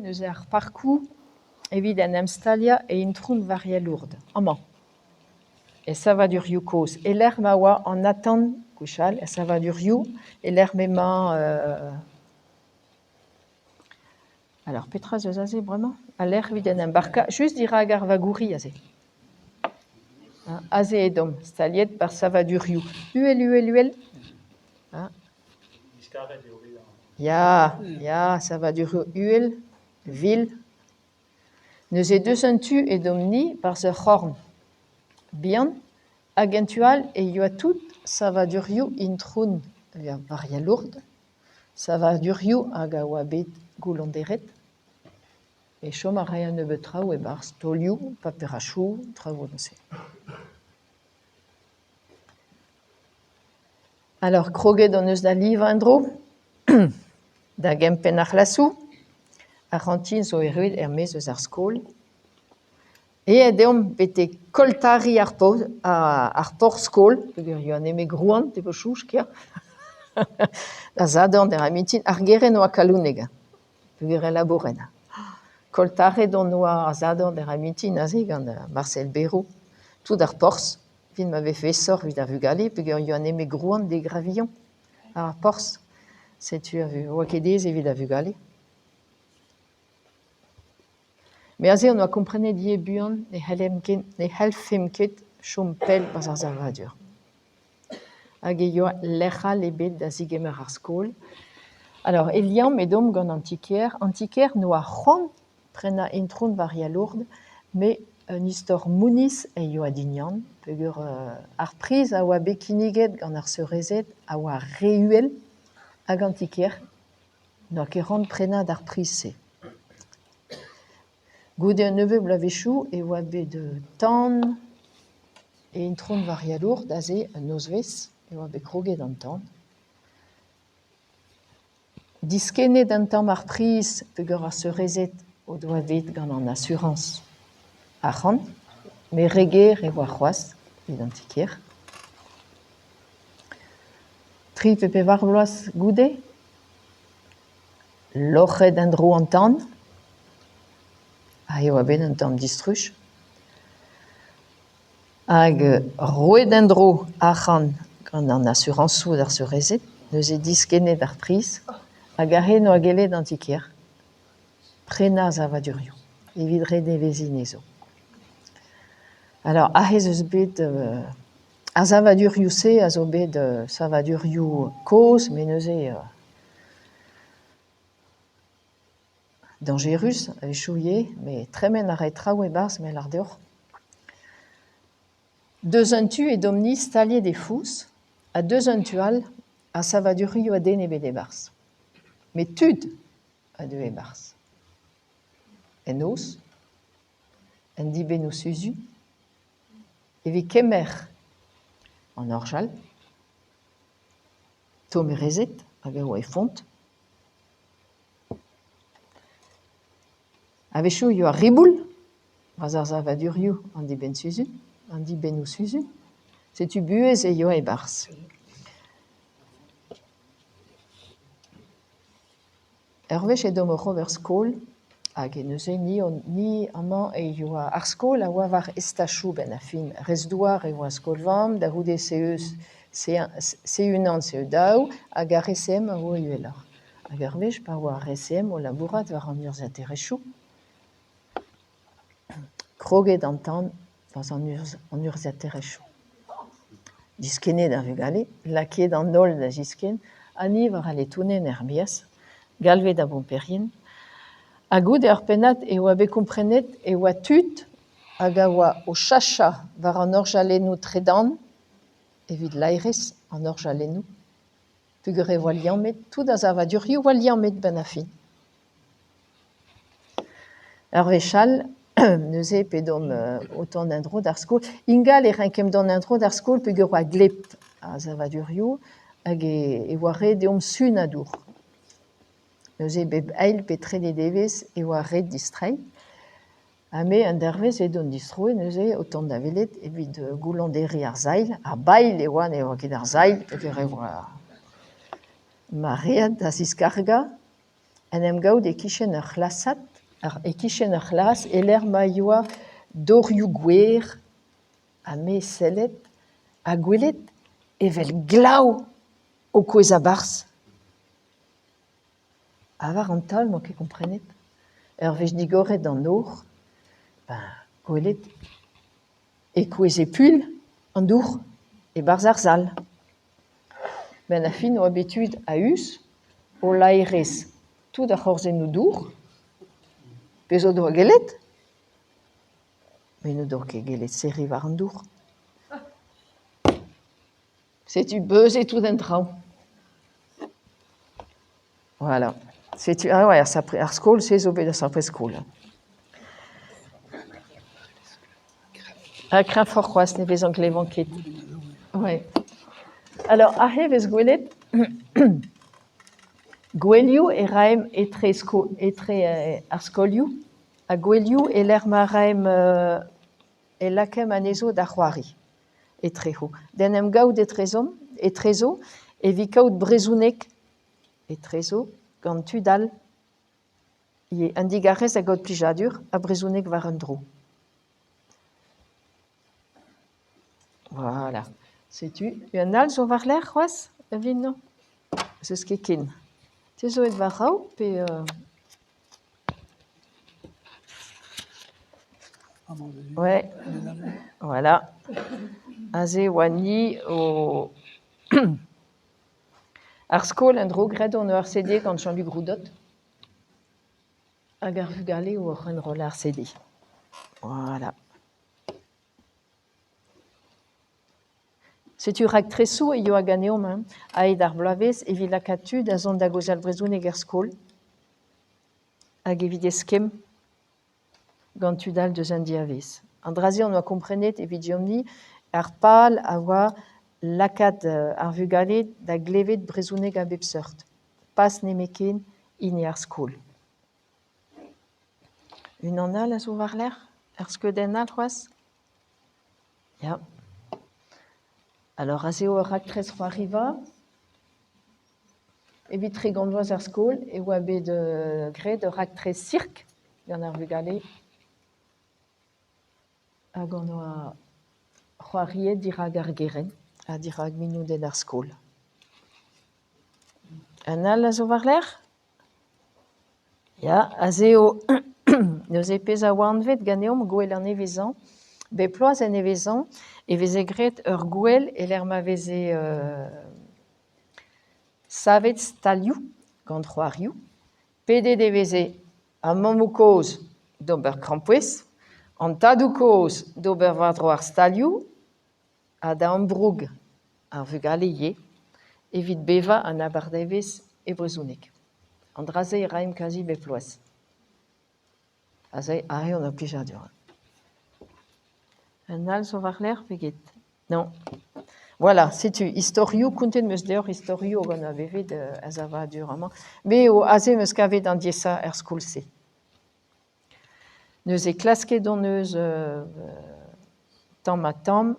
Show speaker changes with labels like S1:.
S1: Nous ar parcours evit an amstalia et introun varia lourde. Amant. Et ça va du riukos. Et l'air mawa en attend couchal, et ça va du riu, et l'air mema. Alors, Petra Zazazé, vraiment, à l'air vide un barca, juste dira à Garvagouri, azé. Azé et dom, staliet par ça va du riu. Uel. Ya, ça va du riu. Uel, ville. Nous est deux entu et domni par ce horn. Bien, agentual et yo tout, ça va du riu intrun, via varia lourde. Ça va du riu à gawabet goulonderet. Et choma rien ne betra ou bars toliu, paperachou, travaunosé. Alors, kroge donneus da livandro, da gempenach lassou, Argentine zo eruid ermez eus ar skol. Et edeom bete koltari ar por skol, peogwir yo an eme grouan, te po chouch kia, da zadorn der amitin, ar geren oa kalounega, peogwir elaborena. Koltare don oa ar zadorn der amitin, aze gant Marcel Béraud, tout ar pors, fin m'ave fait sort vid ar vugale, peogwir yo an eme grouan de gravillon, ar pors, setu a vu, oa ket ez evit ar vugale. Mais aze on a komprenet ie buan ne helfemket chom pel bas ar zavadur. Hag e yo l'echal ebet da zigemer ar skol. Alors, eliam edom gant antiker no a c'hoant prena introun varia lourde, mais un istor mounis e yo adignan, peogwir ar priz a oa bekiniget gant ar seurezet a oa reuel hag antiker, no a ket c'hoant prena d'ar priz se. Goude un neveu blavechou e oa bet de tan e introun varia lourde aze un nozvez e oa bet kroget an tan. Diskenet an tamm ar priz peogwir ar seurezet o doa vet gant an assurance arc'hant, me reger e oa c'hoaz, vid antiker. Tri pepe var bloaz goude, loc'het an dro an tan, a eo a bet un tamm distruch. Hag roet an dro arc'hant gant an assurance sou d'ar seurezet, neus e diskenet ar priz, hag ar no a gelet antiker. Prena zavadurioù, evit ret nevezin ezo. Alors, ahez eus bet a zavadurioù se, a zo bet zavadurioù koz, mais neus e dangerus, a chouier, mais tremen a ret traoù e bars, mais l'ar deoc'h. Deus un tu e domni staliet des fous, a deus un tual a zavadurioù a den e bet e bars. Mais tud a deux e bars. En os, en diben o suzu, evit kemer an orjal, tomerezet hag a oa e font. Avechou yo a riboul, vaz ar zavadurioù an diben suzu, an diben o suzu. Setu buez e yo e bars. Ervech e dom o c'hover skol, hag e neuze ni amañ e yo ar skol a oa var estachou ben a fin. Rez douar e oa skol vamm, da goude se unan se daou, hag ar RSM a oa uelar. Hag ervech pa oa ar RSM o labourat var an urzhiaterezhioù. Kroget an tan vaz an urzhiaterezhioù. Diskenet ar vugale, laket an nol da zisken, ani var ale tounen er bias, galvet a bomperien. A goude ar pennad e oa bet komprenet e oa tud hag a oa o chacha var an orjalennoù tredan evit lairez an orjalennoù. Peogwir e oa liammet, tout a zavadurioù oa liammet ben a fin. Ur vechal, neuze pe dom otan an dro d'ar skol. Ingal e renkem dan an dro d'ar skol peogwir oa glep a zavadurioù hag e oa ret deom sun a dour. Neuze bep eil petre de devez e oa ret distrei. Ha me an dervez e don distroe neuze otan da velet evit goulonderi ar zail. Ar bail e oan e oa ket ar zail peogwir e oa maread da ziskarga. en em gaout e kichen ur c'hlassat, e kichen ur c'hlass, e l'er maioa dorioù gwer, a me sellet, a gwelet, evel glav o kouez a barz. A war an tal, mo ket komprenet. Ur vez digoret an nor, gwelet, e kouez e pul an dour, e barz ar zal. Ben a fin o abetud a us, o laerez tout a c'horzennoù dour, pe zo doa gelet, mais ne doa ket gelet serri war an dour. Setu beuzet tout en traoù. Voilà. Setu, ah ouais, ar skol, se zo bet a sapre skol. A kreñv fort c'hoaz, ne vez an klevan ket. Ouais. Alors, a he vez gwelet, gwelioù e raem etre ar skolioù, a gwelioù e l'er ma raem e lakem anezo da c'hoari, etreho. Den em gaout etrezo, e vi kaout brezounek etrezo, gant tudal, ie un digarez a gaout plijadur, a brezounek war un dro. Voilà. Setu, un al zo war l'er c'hoaz, a vin no? Zeus ket ken. Te zo et war rao, pe... Ouais, voilà. Aze oani o... Ar skol en dro gret on ur CD gant Jean-Luc Roudot. Hag ar vugale o ur rol ar CD. Voilà. Setu rak tresou e yo a ganeom, a ed ar blavez e vilakatud a zon da gozal brezounek er skol. Hag evit eskem gant tudal deus an diavez. An drazi on oa komprenet evit jomni ar pal a oa lakad ar vugale da glevet brezounek a bep seurt. Pas nemeken in ar skol. Un an al a zo war l'er? Ur skeudenn al c'hoaz? Ya. Alors, azeo ur raktrez c'hoariva, evit tre gant-vloaz ar skol, e oa bet gret ur raktrez sirk, gant ar vugale, hag on oa c'hoariet dirag ar geren, a dirag minoudet ar skol. Un al a zo war l'er? Ya, azeo neus e pez a oa anvet ganeom gwell an evezan, be ploaz en evezan, e veze gret ur gwell e l'er ma veze savet stalioù gant c'hoarioù, pedet e veze an mamou koz d'ober krampouez, an tadou koz d'ober war dro ar stalioù, a da ambroug ar vugale ye, evit beva an abardevez e brezounek. An draze e raim kazi be ploaz. Azei, ahe on a plijadur. Un al zo war l'er veget? Non. Voilà, setu historioù, kountet meus deoc'h historioù o gant a vevet az a va duramañ. Me o aze meus kavet an diesa er skol-se. Neus e klasket on neus tamm a tamm,